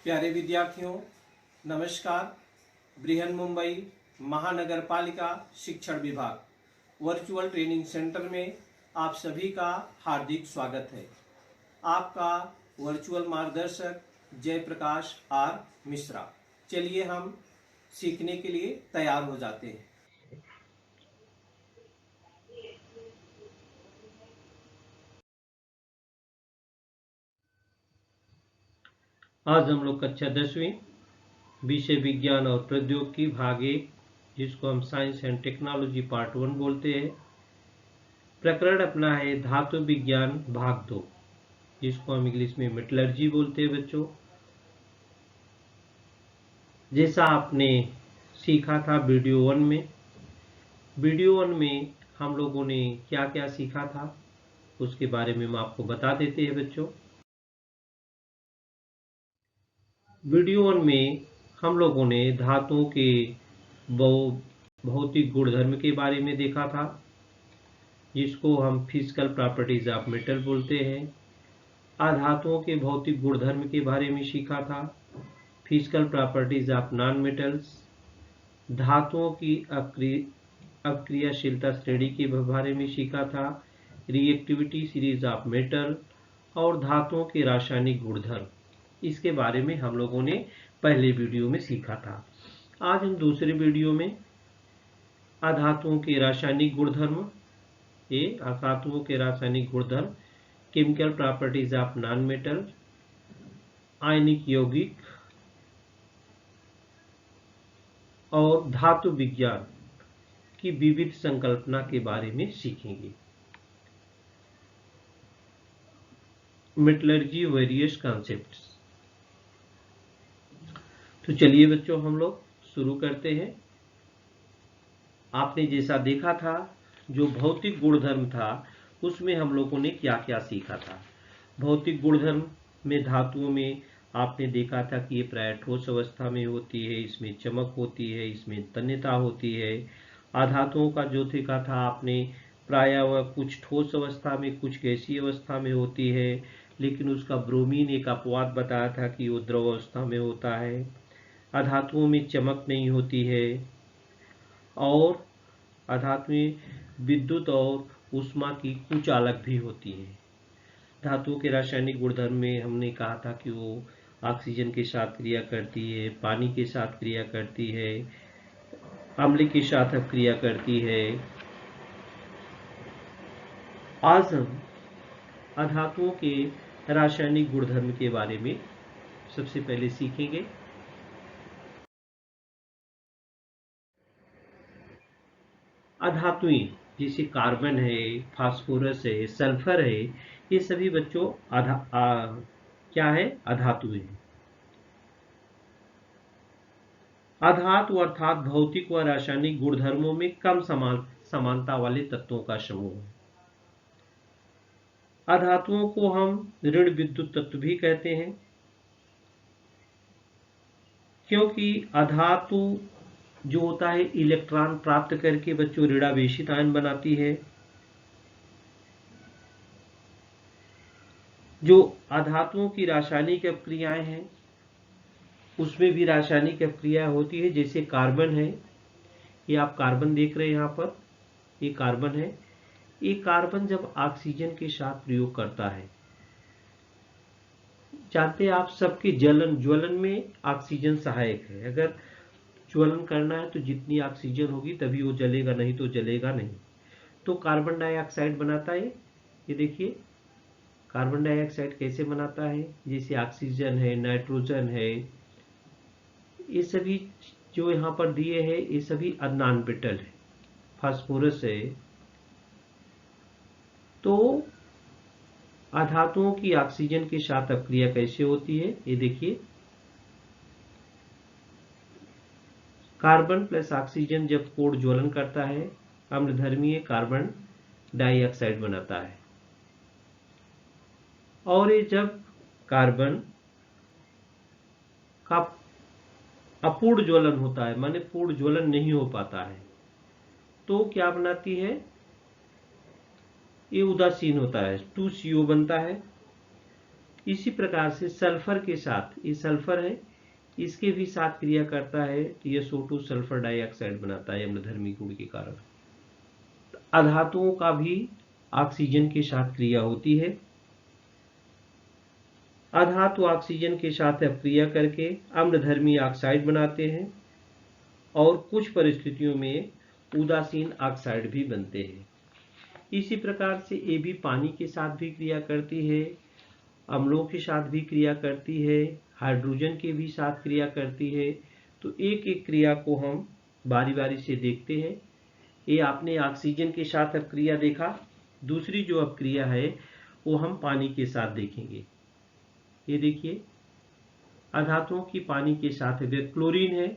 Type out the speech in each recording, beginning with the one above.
प्यारे विद्यार्थियों, नमस्कार। बृहन मुंबई महानगर पालिका शिक्षण विभाग वर्चुअल ट्रेनिंग सेंटर में आप सभी का हार्दिक स्वागत है। आपका वर्चुअल मार्गदर्शक जयप्रकाश आर मिश्रा। चलिए हम सीखने के लिए तैयार हो जाते हैं। आज हम लोग कक्षा 10वीं विषय विज्ञान और प्रौद्योगिकी भाग 1, जिसको हम साइंस एंड टेक्नोलॉजी पार्ट 1 बोलते हैं, प्रकरण अपना है धातु विज्ञान भाग 2, जिसको हम इंग्लिश में मेटलर्जी बोलते हैं। बच्चों, जैसा आपने सीखा था वीडियो 1 में हम लोगों ने क्या क्या सीखा था उसके बारे में हम आपको बता देते हैं। बच्चों, वीडियो 1 में हम लोगों ने धातुओं के भौतिक गुणधर्म के बारे में देखा था, जिसको हम फिजिकल प्रॉपर्टीज ऑफ मेटल बोलते हैं। अधातुओं के भौतिक गुणधर्म के बारे में सीखा था, physical properties of non metals. धातुओं की अपक्रियाशीलता श्रेणी के बारे में सीखा था, रिएक्टिविटी सीरीज ऑफ मेटल। और धातुओं के रासायनिक गुणधर्म, इसके बारे में हम लोगों ने पहले वीडियो में सीखा था। आज हम दूसरे वीडियो में अधातुओं के रासायनिक गुणधर्म, अधातुओं के रासायनिक गुणधर्म, chemical properties of non metal, आयनिक यौगिक और धातु विज्ञान की विविध संकल्पना के बारे में सीखेंगे। Metallurgy various concepts. तो चलिए बच्चों, हम लोग शुरू करते हैं। आपने जैसा देखा था, जो भौतिक गुणधर्म था उसमें हम लोगों ने क्या क्या सीखा था। भौतिक गुणधर्म में धातुओं में आपने देखा था कि ये प्राय ठोस अवस्था में होती है, इसमें चमक होती है, इसमें तन्यता होती है। अधातुओं का जो देखा था आपने, प्राय वह कुछ ठोस अवस्था में कुछ गैसीय अवस्था में होती है, लेकिन उसका ब्रोमीन एक अपवाद बताया था कि वो द्रव अवस्था में होता है। अधातुओं में चमक नहीं होती है और अधातु में विद्युत और ऊष्मा की कुचालक भी होती है। धातुओं के रासायनिक गुणधर्म में हमने कहा था कि वो ऑक्सीजन के साथ क्रिया करती है, पानी के साथ क्रिया करती है, अम्ल के साथ क्रिया करती है। आज हम अधातुओं के रासायनिक गुणधर्म के बारे में सबसे पहले सीखेंगे। अधातुएं जैसे कार्बन है, फास्फोरस है, सल्फर है, ये सभी बच्चों क्या है? अधातुएं हैं। अधातु अर्थात भौतिक व रासायनिक गुणधर्मों में कम समानता वाले तत्वों का समूह है। अधातुओं को हम ऋण विद्युत तत्व भी कहते हैं, क्योंकि अधातु जो होता है इलेक्ट्रॉन प्राप्त करके बच्चों ऋणावेशित आयन बनाती है। जो अधातुओं की रासायनिक अपक्रियाएं हैं उसमें भी रासायनिक अपक्रिया होती है। जैसे कार्बन है, ये आप कार्बन देख रहे हैं यहाँ पर, ये कार्बन है। ये कार्बन जब ऑक्सीजन के साथ प्रयोग करता है, जानते हैं आप सबके ज्वलन में ऑक्सीजन सहायक है। अगर ज्वलन करना है तो जितनी ऑक्सीजन होगी तभी वो जलेगा, नहीं तो जलेगा नहीं। तो कार्बन डाइऑक्साइड बनाता है। ये देखिए कार्बन डाइऑक्साइड कैसे बनाता है, जैसे ऑक्सीजन है, नाइट्रोजन है, ये सभी जो यहाँ पर दिए हैं ये सभी नॉन मेटल है। फास्फोरस है। तो अधातुओं की ऑक्सीजन के साथ अपक्रिया कैसे होती है, ये देखिए। कार्बन प्लस ऑक्सीजन जब कोण ज्वलन करता है, अम्लधर्मीय कार्बन डाइऑक्साइड बनाता है। और ये जब कार्बन का अपूर्ण ज्वलन होता है, माने पूर्ण ज्वलन नहीं हो पाता है, तो क्या बनाती है? ये उदासीन होता है, 2CO बनता है। इसी प्रकार से सल्फर के साथ, ये सल्फर है, इसके भी साथ क्रिया करता है तो ये SO2 सल्फर डाइऑक्साइड बनाता है अम्लधर्मी गुण के कारण। अधातुओं का भी ऑक्सीजन के साथ क्रिया होती है। अधातु ऑक्सीजन के साथ अपक्रिया करके अम्लधर्मी ऑक्साइड बनाते हैं और कुछ परिस्थितियों में उदासीन ऑक्साइड भी बनते हैं। इसी प्रकार से ये भी पानी के साथ भी क्रिया करती है, अम्लों के साथ भी क्रिया करती है, हाइड्रोजन के भी साथ क्रिया करती है। तो एक एक क्रिया को हम बारी बारी से देखते हैं। ये आपने ऑक्सीजन के साथ अपक्रिया देखा, दूसरी जो अपक्रिया है वो हम पानी के साथ देखेंगे। ये देखिए अधातुओं की पानी के साथ है, क्लोरीन है,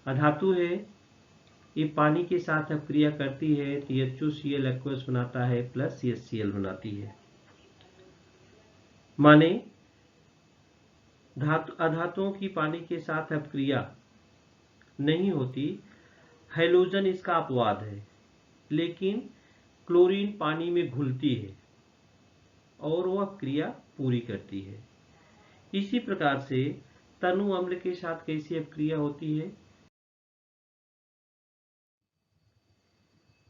अधातु है, ये पानी के साथ अपक्रिया करती है तो HOCl एक्वस बनाता है प्लस HCl बनाती है। माने अधातुओं की पानी के साथ अपक्रिया नहीं होती, हैलोजन इसका अपवाद है, लेकिन क्लोरीन पानी में घुलती है और वह क्रिया पूरी करती है। इसी प्रकार से तनु अम्ल के साथ कैसी अपक्रिया होती है?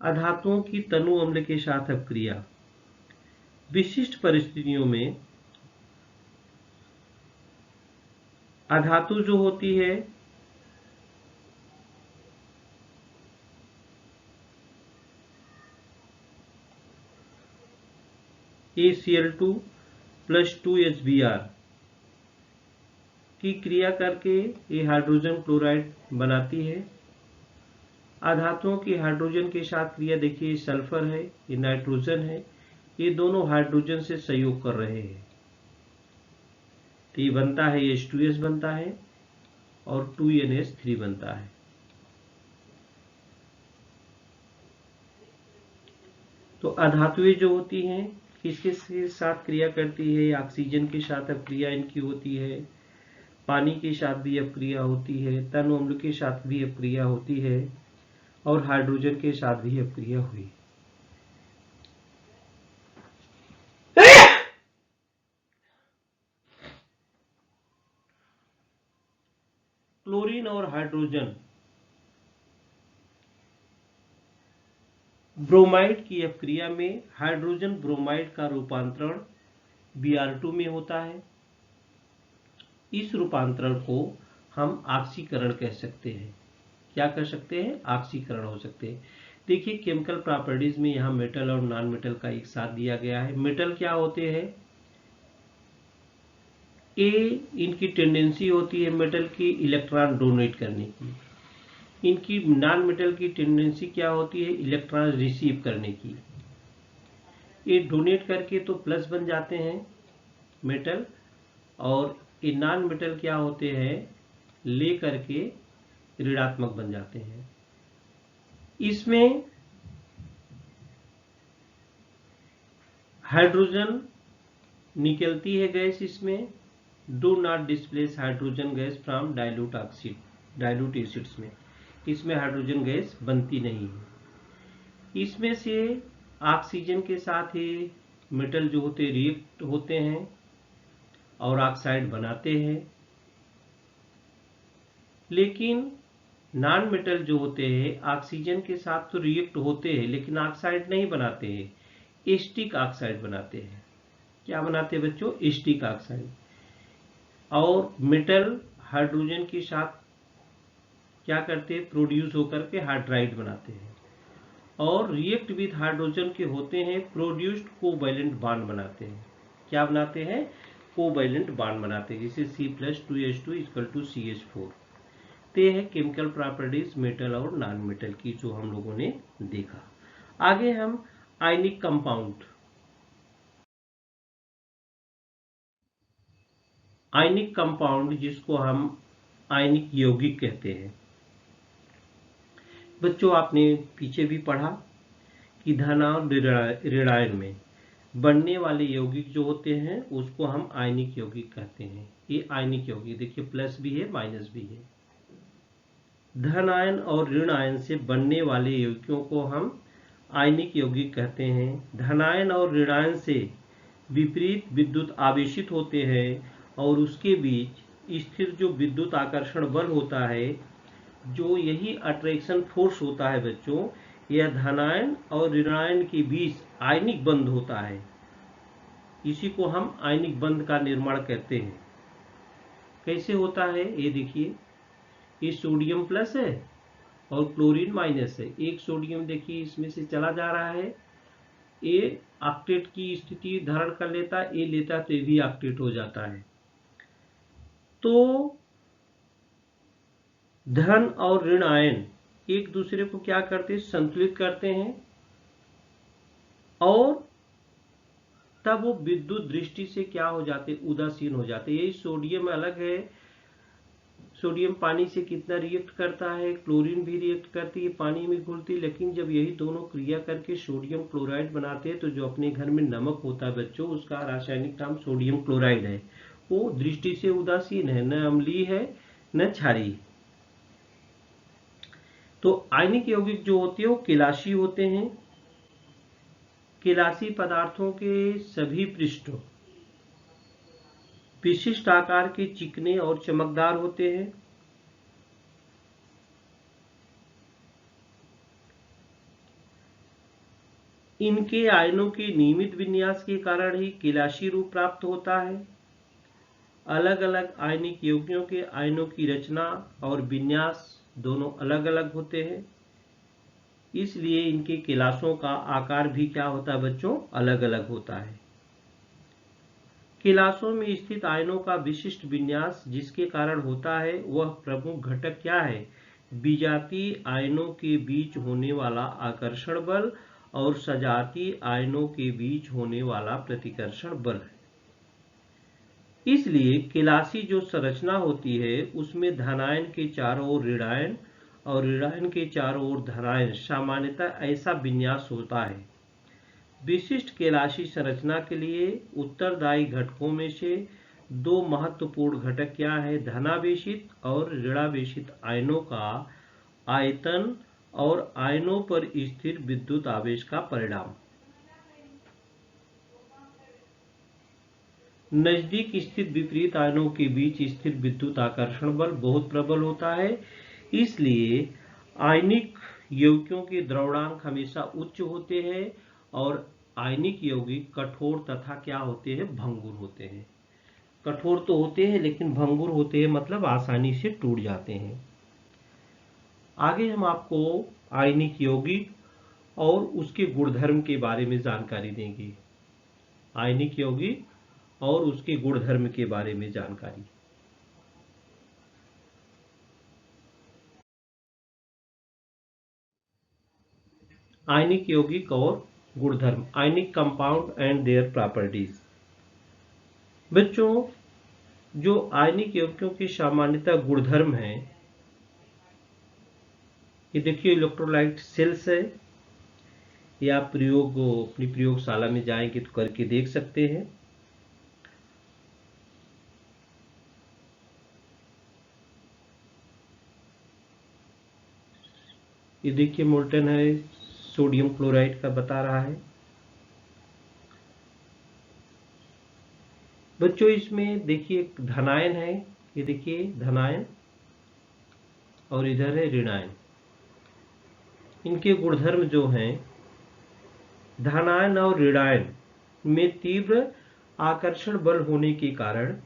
अधातुओं की तनु अम्ल के साथ अपक्रिया विशिष्ट परिस्थितियों में अधातु जो होती है ACl2 प्लस 2HBr की क्रिया करके ये हाइड्रोजन क्लोराइड बनाती है। अधातुओं की हाइड्रोजन के साथ क्रिया देखिए, सल्फर है, ये नाइट्रोजन है, ये दोनों हाइड्रोजन से सहयोग कर रहे हैं तो ये बनता है H2S बनता है और 2NH3 बनता है। तो अधातुएं जो होती हैं किसके साथ क्रिया करती है? ऑक्सीजन के साथ अपक्रिया इनकी होती है, पानी के साथ भी अपक्रिया होती है, तनु अम्ल के साथ भी अपक्रिया होती है और हाइड्रोजन के साथ भी अपक्रिया हुई। क्लोरीन और हाइड्रोजन ब्रोमाइड की अपक्रिया में हाइड्रोजन ब्रोमाइड का रूपांतरण Br2 में होता है। इस रूपांतरण को हम ऑक्सीकरण कह सकते हैं। क्या कर सकते हैं? ऑक्सीकरण हो सकते हैं। देखिए केमिकल प्रॉपर्टीज में यहाँ मेटल और नॉन मेटल का एक साथ दिया गया है। मेटल क्या होते हैं? इनकी टेंडेंसी होती है मेटल की इलेक्ट्रॉन डोनेट करने की। इनकी नॉन मेटल की टेंडेंसी क्या होती है? इलेक्ट्रॉन रिसीव करने की। ये डोनेट करके तो प्लस बन जाते हैं मेटल, और ये नॉन मेटल क्या होते हैं? ले करके ऋणात्मक बन जाते हैं। इसमें हाइड्रोजन निकलती है गैस, इसमें do not displace hydrogen gas from dilute acids में, इसमें हाइड्रोजन गैस बनती नहीं है। इसमें से ऑक्सीजन के साथ ही मेटल जो होते रिएक्ट होते हैं और ऑक्साइड बनाते हैं, लेकिन नॉन मेटल जो होते हैं ऑक्सीजन के साथ तो रिएक्ट होते हैं लेकिन ऑक्साइड नहीं बनाते हैं, एस्टिक ऑक्साइड बनाते हैं। क्या बनाते हैं बच्चों? Asterisk oxide. और मेटल हाइड्रोजन के साथ क्या करते हैं? प्रोड्यूस होकर के हाइड्राइड बनाते हैं और रिएक्ट विद हाइड्रोजन के होते हैं प्रोड्यूस्ड कोवैलेंट बॉन्ड बनाते हैं। क्या बनाते हैं? कोवैलेंट बॉन्ड बनाते हैं, जैसे C+2H2 = CH4। तो ये है केमिकल प्रॉपर्टीज मेटल और नॉन मेटल की जो हम लोगों ने देखा। आगे हम आयनिक कंपाउंड, आयनिक कंपाउंड जिसको हम आयनिक यौगिक कहते हैं। बच्चों आपने पीछे भी पढ़ा कि धन और ऋणायन में बनने वाले यौगिक जो होते हैं उसको हम आयनिक यौगिक कहते हैं। ये आयनिक यौगिक देखिए प्लस भी है माइनस भी है। धन आयन और ऋण आयन से बनने वाले यौगिकों को हम आयनिक यौगिक कहते हैं। धनायन और ऋणायन से विपरीत विद्युत आवेशित होते हैं और उसके बीच स्थिर जो विद्युत आकर्षण बल होता है, जो यही अट्रैक्शन फोर्स होता है बच्चों, यह धनायन और ऋणायन के बीच आयनिक बंध होता है। इसी को हम आयनिक बंध का निर्माण कहते हैं। कैसे होता है ये देखिए, ये सोडियम प्लस है और क्लोरीन माइनस है। एक सोडियम देखिए इसमें से चला जा रहा है, ये ऑक्टेट की स्थिति धारण कर लेता है, ये लेता है तो ये भी ऑक्टेट हो जाता है। तो धन और ऋण आयन एक दूसरे को क्या करते हैं, संतुलित करते हैं, और तब वो विद्युत दृष्टि से क्या हो जाते, उदासीन हो जाते। यही सोडियम अलग है, सोडियम पानी से कितना रिएक्ट करता है, क्लोरीन भी रिएक्ट करती है, पानी में घुलती, लेकिन जब यही दोनों क्रिया करके सोडियम क्लोराइड बनाते हैं तो जो अपने घर में नमक होता है बच्चों, उसका रासायनिक नाम सोडियम क्लोराइड है। वो दृष्टि से उदासीन है, न अम्लीय है न क्षारीय। तो आयनिक यौगिक जो होते हैं वो केलाशी होते हैं। केलासी पदार्थों के सभी पृष्ठ विशिष्ट आकार के चिकने और चमकदार होते हैं। इनके आयनों के नियमित विन्यास के कारण ही केलाशी रूप प्राप्त होता है। अलग अलग आयनिक यौगिकों के आयनों की रचना और विन्यास दोनों अलग अलग होते हैं, इसलिए इनके केलासों का आकार भी क्या होता है बच्चों, अलग अलग होता है। केलासों में स्थित आयनों का विशिष्ट विन्यास जिसके कारण होता है, वह प्रमुख घटक क्या है, विजातीय आयनों के बीच होने वाला आकर्षण बल और सजातीय आयनों के बीच होने वाला प्रतिकर्षण बल है। इसलिए केलासी जो संरचना होती है उसमें धनायन के चारों ओर ऋणायन और ऋणायन के चारों ओर धनायन, सामान्यतः ऐसा विन्यास होता है। विशिष्ट केलासी संरचना के लिए उत्तरदायी घटकों में से दो महत्वपूर्ण घटक क्या है, धनावेशित और ऋणावेशित आयनों का आयतन और आयनों पर स्थिर विद्युत आवेश का परिणाम। नजदीक स्थित विपरीत आयनों के बीच स्थिर विद्युत आकर्षण बल बहुत प्रबल होता है, इसलिए आयनिक यौगिकों के द्रव्यंक हमेशा उच्च होते हैं और आयनिक यौगिक कठोर तथा क्या होते हैं, भंगुर होते हैं। कठोर तो होते हैं लेकिन भंगुर होते हैं, मतलब आसानी से टूट जाते हैं। आगे हम आपको आयनिक यौगिक और उसके गुणधर्म के बारे में जानकारी देंगे। आयनिक यौगिक और उसके गुणधर्म के बारे में जानकारी। आयनिक यौगिक और गुणधर्म, ionic compound and their properties. बच्चों, जो आयनिक यौगिकों के सामान्यतः गुणधर्म हैं, ये देखिए इलेक्ट्रोलाइट सेल्स है, ये आप अपनी प्रयोगशाला में जाएंगे तो करके देख सकते हैं। ये देखिए मोल्टन है, सोडियम क्लोराइड का बता रहा है। बच्चों इसमें देखिए धनायन है, ये देखिए धनायन, और इधर है ऋणायन। इनके गुणधर्म जो हैं, धनायन और ऋणायन में तीव्र आकर्षण बल होने के कारण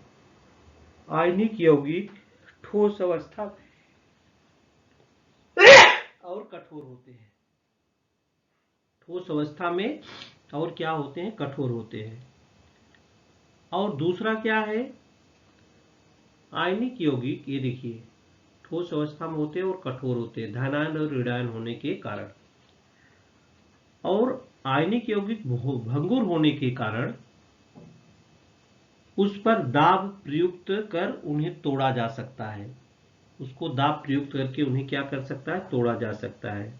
आयनिक यौगिक ठोस अवस्था और कठोर होते हैं। ठोस अवस्था में और क्या होते हैं, कठोर होते हैं। और दूसरा क्या है, आयनिक यौगिक ये देखिए ठोस अवस्था में होते हैं और कठोर होते हैं, धनायन और ऋणायन होने के कारण। और आयनिक यौगिक भंगुर होने के कारण उस पर दाब प्रयुक्त कर उन्हें तोड़ा जा सकता है। उसको दाब प्रयुक्त करके उन्हें क्या कर सकता है, तोड़ा जा सकता है।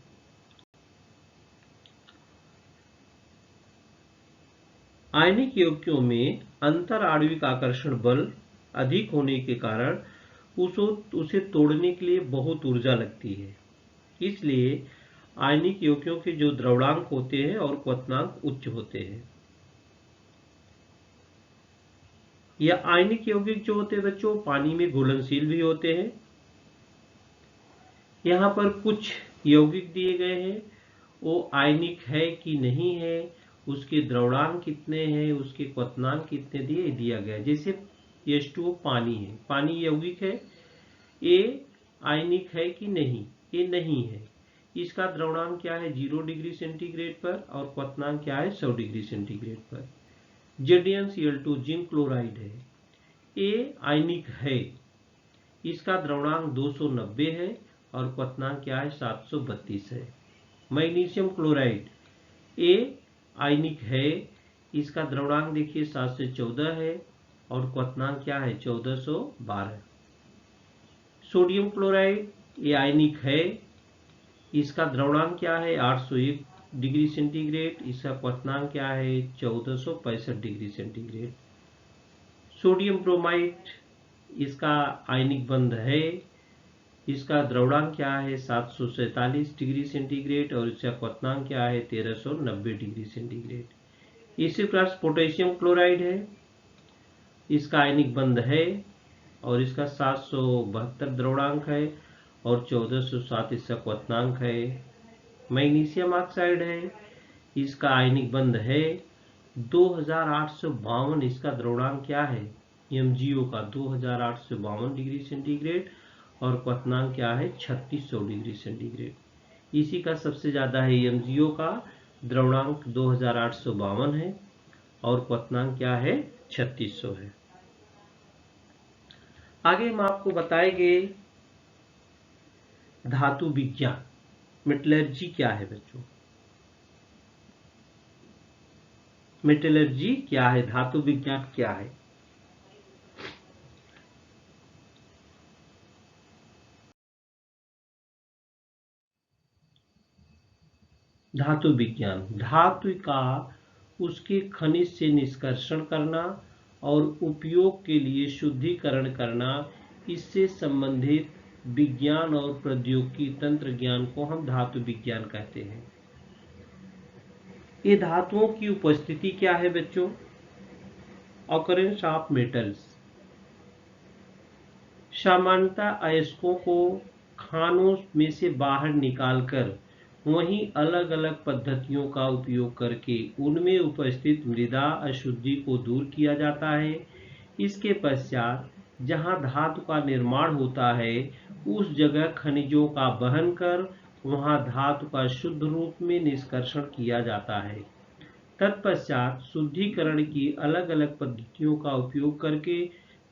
आयनिक यौगिकों में अंतर आणविक आकर्षण बल अधिक होने के कारण उसे तोड़ने के लिए बहुत ऊर्जा लगती है, इसलिए आयनिक यौगिकों के जो द्रव्यंक होते हैं और क्वथनांक उच्च होते हैं। या आयनिक यौगिक जो होते हैं बच्चों पानी में घुलनशील भी होते हैं। यहाँ पर कुछ यौगिक दिए गए हैं, वो आयनिक है कि नहीं है, उसके द्रव्यमान कितने हैं, उसके क्वथनांक कितने दिया गया है। जैसे H2O पानी है, पानी यौगिक है, ये आयनिक है कि नहीं, ये नहीं है। इसका द्रव्यमान क्या है 0 डिग्री सेंटीग्रेड पर और क्वथनांक क्या है 100 डिग्री सेंटीग्रेड पर। ZnCl2 जिंक क्लोराइड है, ये आयनिक है, इसका द्रव्यमान 290 है और क्वथनांक क्या है 732 है। मैग्नीशियम क्लोराइड ए आयनिक है, इसका द्रव्यमान देखिए 7 से 14 है और क्वथनांक क्या है 1412। सोडियम क्लोराइड ये आयनिक है, इसका द्रव्यमान क्या है 801 डिग्री सेंटीग्रेड, इसका क्वथनांक क्या है 1465 डिग्री सेंटीग्रेड। सोडियम ब्रोमाइड इसका आयनिक बंध है, इसका द्रव्यमान क्या है 747 डिग्री सेंटीग्रेड और इसका क्वथनांक क्या है 1390 डिग्री सेंटीग्रेड। इसी प्रकार पोटेशियम क्लोराइड है, इसका आयनिक बंध है और इसका 772 द्रव्यमानक है और 1407 इसका क्वथनांक है। मैग्नीशियम ऑक्साइड है, इसका आयनिक बंध है 2852, इसका द्रव्यमानक क्या है MgO का 2852 डिग्री सेंटीग्रेड और क्वथनांक क्या है 3600 डिग्री सेंटीग्रेड। इसी का सबसे ज्यादा है MgO का द्रव्यमानक 2852 है और क्वथनांक क्या है 3600 है। आगे हम आपको बताएंगे धातु विज्ञान, मेटलर्जी क्या है बच्चों, मेटलर्जी क्या है, धातु विज्ञान क्या है। धातु विज्ञान धातु का उसके खनिज से निष्कर्षण करना और उपयोग के लिए शुद्धिकरण करना, इससे संबंधित विज्ञान और प्रौद्योगिकी तंत्र ज्ञान को हम धातु विज्ञान कहते हैं। ये धातुओं की उपस्थिति क्या है बच्चों, ऑकरेंस ऑफ मेटल्स, सामान्यतः अयस्कों को खानों में से बाहर निकालकर वहीं अलग अलग पद्धतियों का उपयोग करके उनमें उपस्थित मृदा अशुद्धि को दूर किया जाता है। इसके पश्चात जहां धातु का निर्माण होता है उस जगह खनिजों का वहन कर वहां धातु का शुद्ध रूप में निष्कर्षण किया जाता है। तत्पश्चात शुद्धिकरण की अलग अलग पद्धतियों का उपयोग करके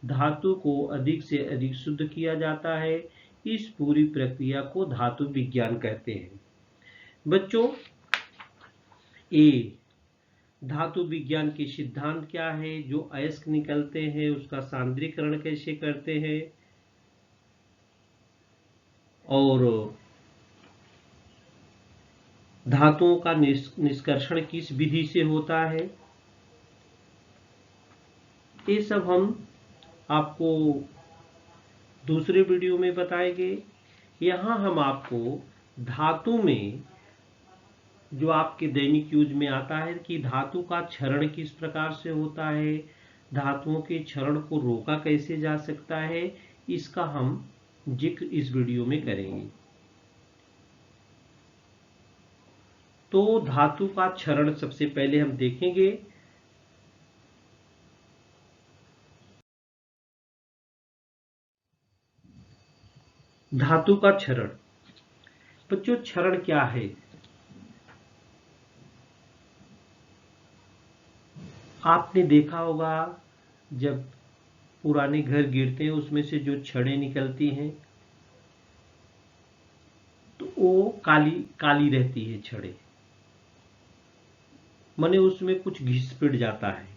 धातु को अधिक से अधिक शुद्ध किया जाता है। इस पूरी प्रक्रिया को धातु विज्ञान कहते हैं। बच्चों ए धातु विज्ञान के सिद्धांत क्या है, जो अयस्क निकलते हैं उसका सांद्रीकरण कैसे करते हैं और धातुओं का निष्कर्षण किस विधि से होता है, ये सब हम आपको दूसरे वीडियो में बताएंगे। यहाँ हम आपको धातु में जो आपके दैनिक यूज में आता है कि धातु का क्षरण किस प्रकार से होता है, धातुओं के क्षरण को रोका कैसे जा सकता है, इसका हम जिक्र इस वीडियो में करेंगे। तो धातु का क्षरण सबसे पहले हम देखेंगे। धातु का क्षरण, बच्चों क्षरण क्या है, आपने देखा होगा जब पुराने घर गिरते हैं उसमें से जो छड़ें निकलती हैं तो वो काली काली रहती है छड़ें, माने उसमें कुछ घिस पिट जाता है।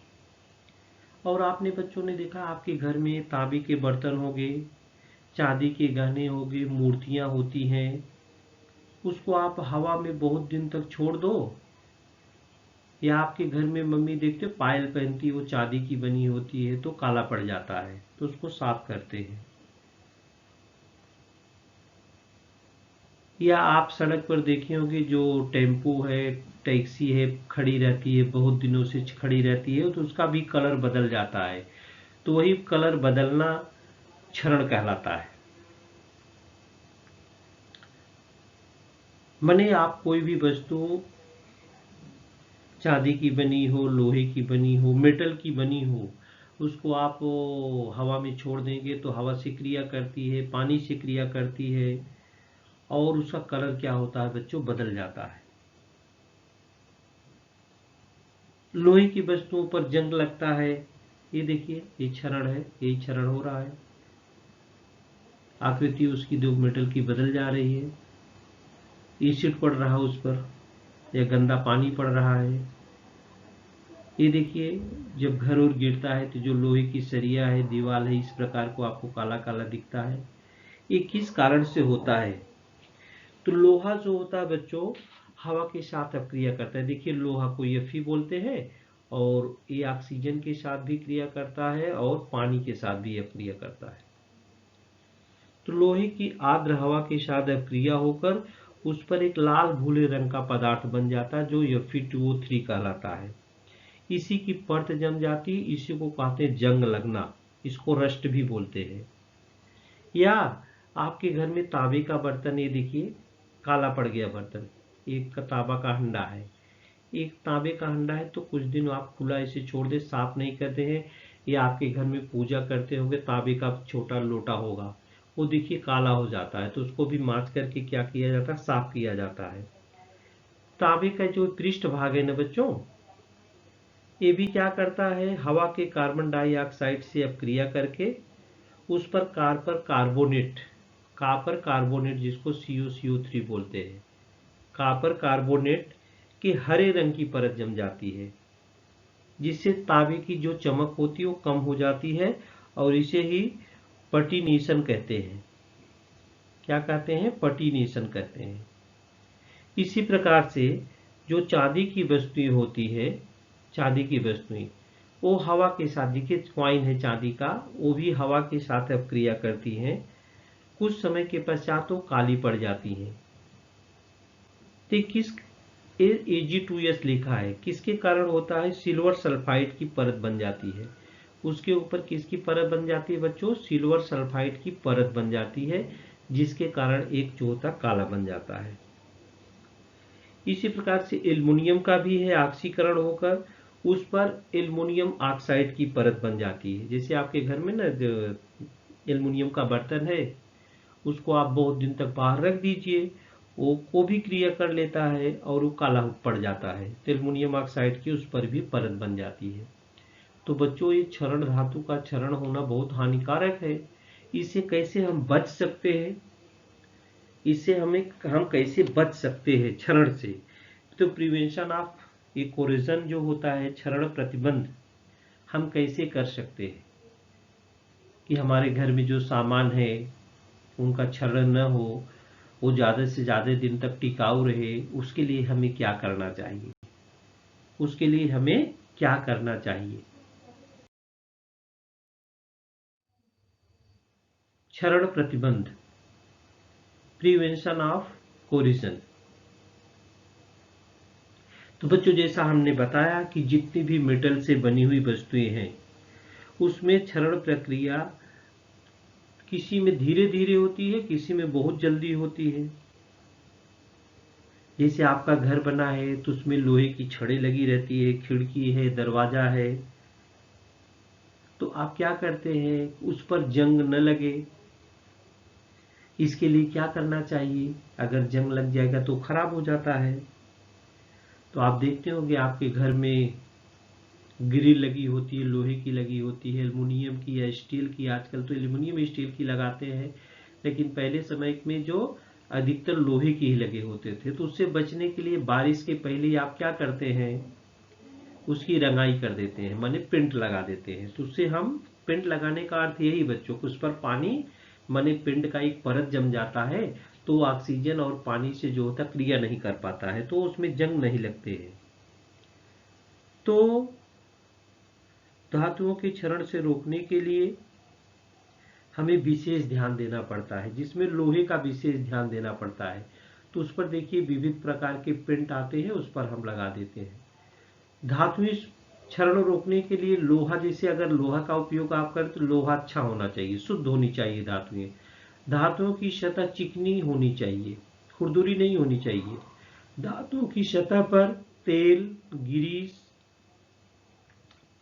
और आपने बच्चों ने देखा आपके घर में तांबे के बर्तन होंगे, चांदी के गहने होंगे, मूर्तियां होती हैं, उसको आप हवा में बहुत दिन तक छोड़ दो, या आपके घर में मम्मी देखते पायल पहनती वो चांदी की बनी होती है तो काला पड़ जाता है तो उसको साफ करते हैं। या आप सड़क पर देखे होंगे जो टेम्पो है, टैक्सी है, खड़ी रहती है, बहुत दिनों से खड़ी रहती है तो उसका भी कलर बदल जाता है तो वही कलर बदलना क्षरण कहलाता है। माने आप कोई भी वस्तु चांदी की बनी हो, लोहे की बनी हो, मेटल की बनी हो, उसको आप हवा में छोड़ देंगे तो हवा से क्रिया करती है, पानी से क्रिया करती है, और उसका कलर क्या होता है बच्चों, बदल जाता है। लोहे की वस्तुओं पर जंग लगता है, ये देखिए ये क्षरण है, यही क्षरण हो रहा है, आकृति उसकी दो मेटल की बदल जा रही है, एसिड पड़ रहा है उस पर, या गंदा पानी पड़ रहा है। ये देखिए जब घर और गिरता है तो जो लोहे की सरिया है, दीवार है, इस प्रकार को आपको काला काला दिखता है। ये किस कारण से होता है? तो लोहा जो होता है बच्चों, हवा के साथ अपक्रिया करता है। देखिए लोहा को Fe बोलते हैं, और ये ऑक्सीजन के साथ भी क्रिया करता है और पानी के साथ भी अपक्रिया करता है। तो लोहे की आर्द्र हवा के साथ अपक्रिया होकर उस पर एक लाल भूरे रंग का पदार्थ बन जाता है जो Fe2O3 कहलाता है। इसी की परत जम जाती, इसी को कहते हैं जंग लगना, इसको रस्ट भी बोलते हैं। या आपके घर में तांबे का बर्तन, ये देखिए काला पड़ गया बर्तन, एक तांबा का हंडा है, एक तांबे का हंडा है, तो कुछ दिन आप खुला ऐसे छोड़ दे, साफ नहीं करते हैं, या आपके घर में पूजा करते होंगे, तांबे का छोटा लोटा होगा, वो देखिए काला हो जाता है, तो उसको भी मांज करके क्या किया जाता है, साफ किया जाता है। तांबे का जो पृष्ठ भाग है ना बच्चों, ये भी क्या करता है, हवा के कार्बन डाइऑक्साइड से अपक्रिया करके उस पर कापर कार्बोनेट जिसको CuCO3 बोलते हैं, कापर कार्बोनेट की हरे रंग की परत जम जाती है, जिससे तांबे की जो चमक होती है वो कम हो जाती है, और इसे ही पटिनेशन कहते हैं। क्या कहते हैं? पटिनेशन कहते हैं। इसी प्रकार से जो चांदी की वस्तुएं होती है, चांदी की वस्तुएं वो हवा के साथ, देखिए कॉइन है चांदी का, वो भी हवा के साथ अपक्रिया करती हैं, कुछ समय के पश्चात वो काली पड़ जाती हैं। तो किस Ag2S लिखा है, किसके कारण होता है? सिल्वर सल्फाइड की परत बन जाती है। उसके ऊपर किसकी परत बन जाती है बच्चों? सिल्वर सल्फाइड की परत बन जाती है, जिसके कारण एक जो होता काला बन जाता है। इसी प्रकार से एल्युमिनियम का भी है, ऑक्सीकरण होकर उस पर एल्युमिनियम ऑक्साइड की परत बन जाती है। जैसे आपके घर में ना एल्युमिनियम का बर्तन है, उसको आप बहुत दिन तक बाहर रख दीजिए, वो को भी क्रिया कर लेता है और वो काला पड़ जाता है, तो एल्युमिनियम ऑक्साइड की उस पर भी परत बन जाती है। तो बच्चों ये क्षरण धातु का क्षरण होना बहुत हानिकारक है। इससे कैसे हम बच सकते हैं? इससे हम कैसे बच सकते हैं क्षरण से? तो प्रिवेंशन ऑफ कोरोजन जो होता है, क्षरण प्रतिबंध, हम कैसे कर सकते हैं कि हमारे घर में जो सामान है उनका क्षरण न हो, वो ज़्यादा से ज़्यादा दिन तक टिकाऊ रहे? उसके लिए हमें क्या करना चाहिए? उसके लिए हमें क्या करना चाहिए? क्षरण प्रतिबंध, प्रिवेंशन ऑफ कोरिजन। तो बच्चों जैसा हमने बताया कि जितनी भी मेटल से बनी हुई वस्तुएं हैं उसमें क्षरण प्रक्रिया किसी में धीरे धीरे होती है, किसी में बहुत जल्दी होती है। जैसे आपका घर बना है तो उसमें लोहे की छड़ें लगी रहती है, खिड़की है, दरवाजा है, तो आप क्या करते हैं, उस पर जंग न लगे, इसके लिए क्या करना चाहिए? अगर जंग लग जाएगा तो खराब हो जाता है। तो आप देखते होंगे आपके घर में ग्रिल लगी होती है, लोहे की लगी होती है, एल्युमिनियम की या स्टील की, आजकल तो एल्युमिनियम स्टील की लगाते हैं, लेकिन पहले समय में जो अधिकतर लोहे की ही लगे होते थे। तो उससे बचने के लिए बारिश के पहले आप क्या करते हैं, उसकी रंगाई कर देते हैं, माने पेंट लगा देते हैं। तो उससे हम, पेंट लगाने का अर्थ यही बच्चों को, उस पर पानी माने पेंट का एक परत जम जाता है, तो ऑक्सीजन और पानी से जो होता क्रिया नहीं कर पाता है, तो उसमें जंग नहीं लगते हैं। तो धातुओं के क्षरण से रोकने के लिए हमें विशेष ध्यान देना पड़ता है, जिसमें लोहे का विशेष ध्यान देना पड़ता है। तो उस पर देखिए विविध प्रकार के पेंट आते हैं, उस पर हम लगा देते हैं। धातुएं क्षरण रोकने के लिए लोहा, जैसे अगर लोहा का उपयोग आप करें तो लोहा अच्छा होना चाहिए, शुद्ध होनी चाहिए धातुएं। धातुओं की सतह चिकनी होनी चाहिए, खुरदुरी नहीं होनी चाहिए। धातुओं की सतह पर तेल, ग्रीस,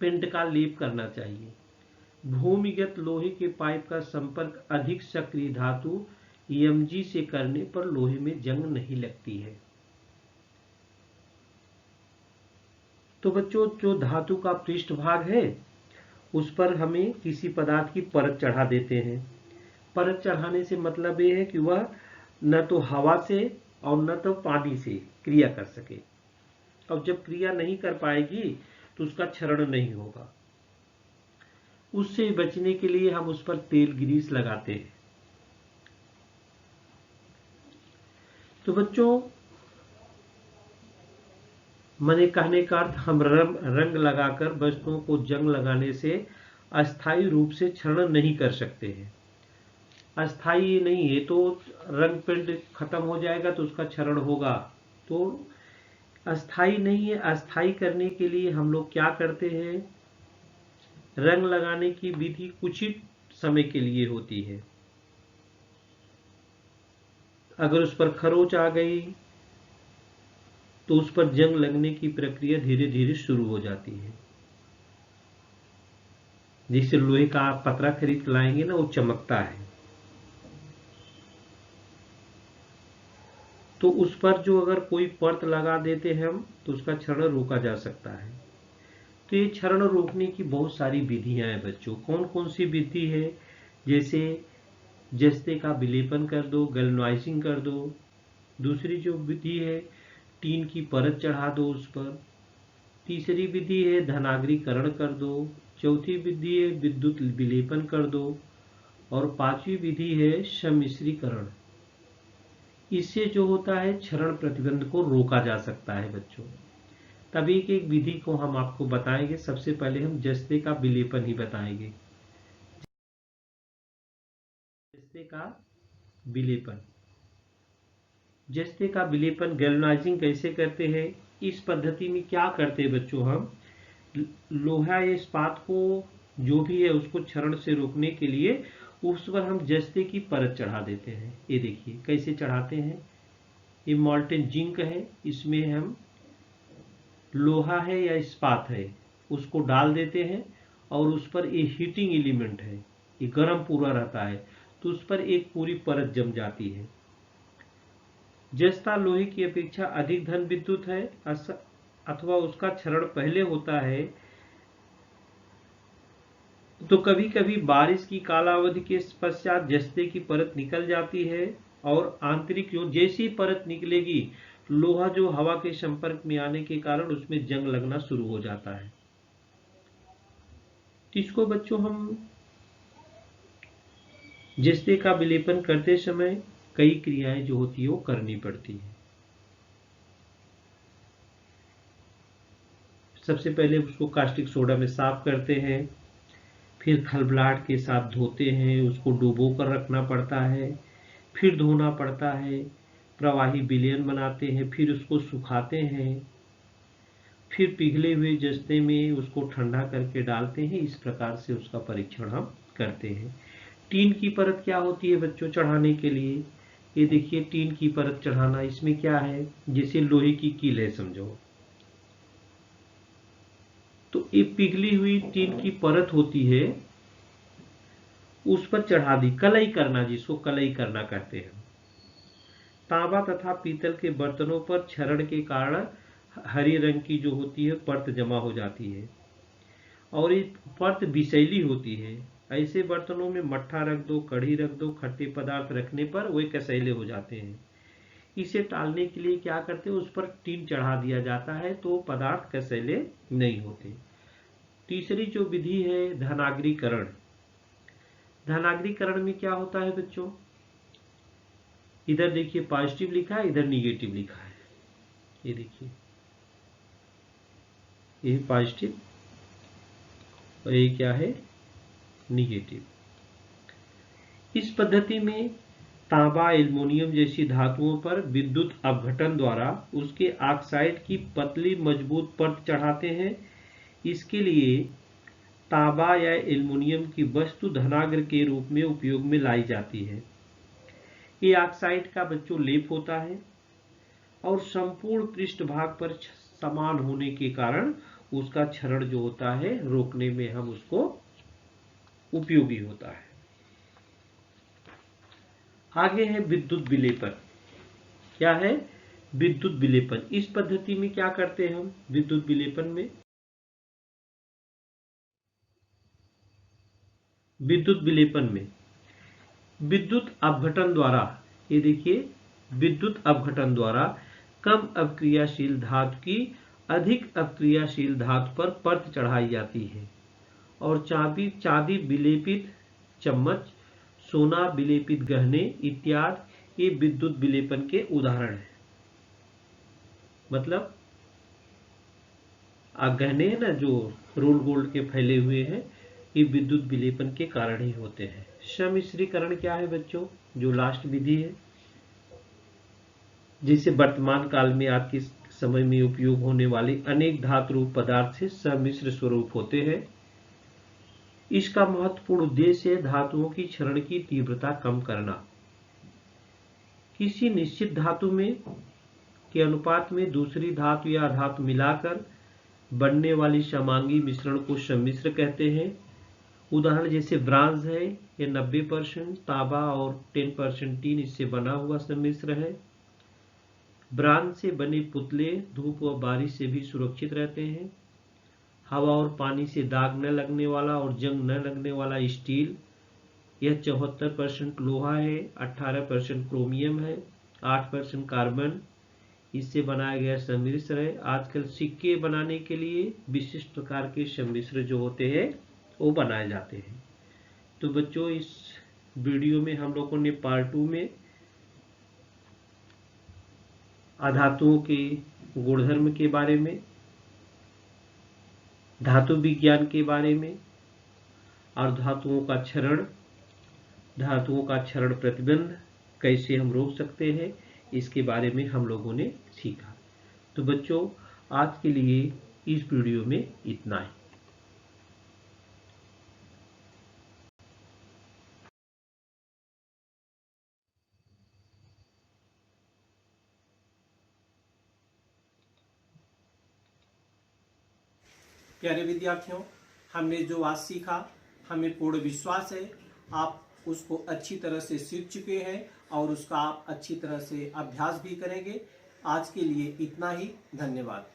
पेंट का लेप करना चाहिए। भूमिगत लोहे के पाइप का संपर्क अधिक सक्रिय धातु EMG से करने पर लोहे में जंग नहीं लगती है। तो बच्चों, जो धातु का पृष्ठभाग है उस पर हमें किसी पदार्थ की परत चढ़ा देते हैं। परत चढ़ाने से मतलब ये है कि वह न तो हवा से और न तो पानी से क्रिया कर सके। अब जब क्रिया नहीं कर पाएगी तो उसका क्षरण नहीं होगा। उससे बचने के लिए हम उस पर तेल, ग्रीस लगाते हैं। तो बच्चों, मैंने कहने का अर्थ, हम रंग लगाकर वस्तुओं को जंग लगाने से अस्थायी रूप से क्षरण नहीं कर सकते हैं। अस्थायी नहीं है तो रंग पेंट खत्म हो जाएगा तो उसका क्षरण होगा। तो अस्थायी नहीं है, अस्थायी करने के लिए हम लोग क्या करते हैं, रंग लगाने की विधि कुछ ही समय के लिए होती है। अगर उस पर खरोंच आ गई तो उस पर जंग लगने की प्रक्रिया धीरे धीरे शुरू हो जाती है। जिससे लोहे का आप पतरा खरीद लाएंगे ना, वो चमकता है, तो उस पर जो अगर कोई परत लगा देते हैं हम तो उसका क्षरण रोका जा सकता है। तो ये क्षरण रोकने की बहुत सारी विधियां हैं बच्चों। कौन कौन सी विधि है? जैसे जस्ते का विलेपन कर दो, गैल्वेनाइजिंग कर दो। दूसरी जो विधि है, टीन की परत चढ़ा दो उस पर। तीसरी विधि है धनागरीकरण कर दो। चौथी विधि है विद्युत विलेपन कर दो। और पांचवी विधि है सम्मिश्रीकरण। इससे जो होता है क्षरण प्रतिबंध को रोका जा सकता है बच्चों। तभी की एक विधि को हम आपको बताएंगे। सबसे पहले हम जस्ते का विलेपन ही बताएंगे। जस्ते का विलेपन, जस्ते का विलेपन गैल्वेनाइजिंग कैसे करते हैं? इस पद्धति में क्या करते हैं बच्चों, हम लोहा या इस्पात को जो भी है उसको क्षरण से रोकने के लिए उस पर हम जस्ते की परत चढ़ा देते हैं। ये देखिए कैसे चढ़ाते हैं। ये मॉल्टेन जिंक है, इसमें हम लोहा है या इस्पात है उसको डाल देते हैं और उस पर ये हीटिंग एलिमेंट है, ये गर्म पूरा रहता है, तो उस पर एक पूरी परत जम जाती है। जस्ता लोहे की अपेक्षा अधिक धन विद्युत है अथवा उसका क्षरण पहले होता है, तो कभी कभी बारिश की कालावधि के पश्चात जस्ते की परत निकल जाती है और आंतरिक जो जैसी परत निकलेगी लोहा जो हवा के संपर्क में आने के कारण उसमें जंग लगना शुरू हो जाता है। तो इसको बच्चों हम जस्ते का विलेपन करते समय कई क्रियाएं जो होती है वो करनी पड़ती है। सबसे पहले उसको कास्टिक सोडा में साफ करते हैं, फिर खलबलाहट के साथ धोते हैं, उसको डुबो कर रखना पड़ता है, फिर धोना पड़ता है, प्रवाही विलयन बनाते हैं, फिर उसको सुखाते हैं, फिर पिघले हुए जस्ते में उसको ठंडा करके डालते हैं। इस प्रकार से उसका परीक्षण हम करते हैं। टीन की परत क्या होती है बच्चों चढ़ाने के लिए? ये देखिए टीन की परत चढ़ाना, इसमें क्या है, जैसे लोहे की कील है समझो, तो ये पिघली हुई टीन की परत होती है, उस पर चढ़ा दी, कलई करना, जिसको कलई करना कहते हैं। तांबा तथा पीतल के बर्तनों पर क्षरण के कारण हरी रंग की जो होती है परत जमा हो जाती है और ये परत विषैली होती है। ऐसे बर्तनों में मट्ठा रख दो, कढ़ी रख दो, खट्टे पदार्थ रखने पर वे कसैले हो जाते हैं। इसे टालने के लिए क्या करते हैं, उस पर टीन चढ़ा दिया जाता है तो पदार्थ कसैले नहीं होते। तीसरी जो विधि है धनागरीकरण। धनागरीकरण में क्या होता है बच्चों, इधर देखिए पॉजिटिव लिखा है, इधर निगेटिव लिखा है। ये देखिए ये पॉजिटिव और ये क्या है, निगेटिव। इस पद्धति में तांबा, एल्युमिनियम जैसी धातुओं पर विद्युत अपघटन द्वारा उसके ऑक्साइड की पतली मजबूत परत चढ़ाते हैं। इसके लिए तांबा या एल्युमिनियम की वस्तु धनाग्र के रूप में उपयोग में लाई जाती है। ये ऑक्साइड का बच्चों लेप होता है और संपूर्ण पृष्ठभाग पर समान होने के कारण उसका क्षरण जो होता है रोकने में हम उसको उपयोगी होता है। आगे है विद्युत विलेपन। क्या है? विद्युत विलेपन। इस पद्धति में क्या करते हैं हम विद्युत विलेपन में? विद्युत विलेपन में विद्युत अपघटन द्वारा, ये देखिए, विद्युत अपघटन द्वारा कम अपक्रियाशील धातु की अधिक अपक्रियाशील धातु पर परत चढ़ाई जाती है और चांदी विलेपित चम्मच, सोना विलेपित गहने इत्यादि ये विद्युत विलेपन के उदाहरण हैं। मतलब गहने हैं ना जो रोल गोल्ड के फैले हुए हैं, ये विद्युत विलेपन के कारण ही होते हैं। सम्मिश्रीकरण क्या है बच्चों? जो लास्ट विधि है जिसे वर्तमान काल में आज के समय में उपयोग होने वाले अनेक धातु रूप पदार्थ से सम्मिश्र स्वरूप होते हैं। इसका महत्वपूर्ण उद्देश्य है धातुओं की क्षरण की तीव्रता कम करना। किसी निश्चित धातु में के अनुपात में दूसरी धातु या धातु मिलाकर बनने वाली समांगी मिश्रण को सम्मिश्र कहते हैं। उदाहरण जैसे ब्रांज है, ये 90%, तांबा और 10% टीन इससे बना हुआ सम्मिश्र है। ब्रांज से बने पुतले धूप व बारिश से भी सुरक्षित रहते हैं। हवा और पानी से दाग न लगने वाला और जंग न लगने वाला स्टील, यह 74% लोहा है, 18% क्रोमियम है, 8% कार्बन इससे बनाया गया सम्मिश्र है। आजकल सिक्के बनाने के लिए विशिष्ट प्रकार के सम्मिश्र जो होते हैं वो बनाए जाते हैं। तो बच्चों इस वीडियो में हम लोगों ने पार्ट 2 में अधातुओं के गुणधर्म के बारे में, धातु विज्ञान के बारे में और धातुओं का क्षरण प्रतिबंध कैसे हम रोक सकते हैं इसके बारे में हम लोगों ने सीखा। तो बच्चों आज के लिए इस वीडियो में इतना ही। प्यारे विद्यार्थियों, हमने जो आज सीखा हमें पूर्ण विश्वास है आप उसको अच्छी तरह से सीख चुके हैं और उसका आप अच्छी तरह से अभ्यास भी करेंगे। आज के लिए इतना ही। धन्यवाद।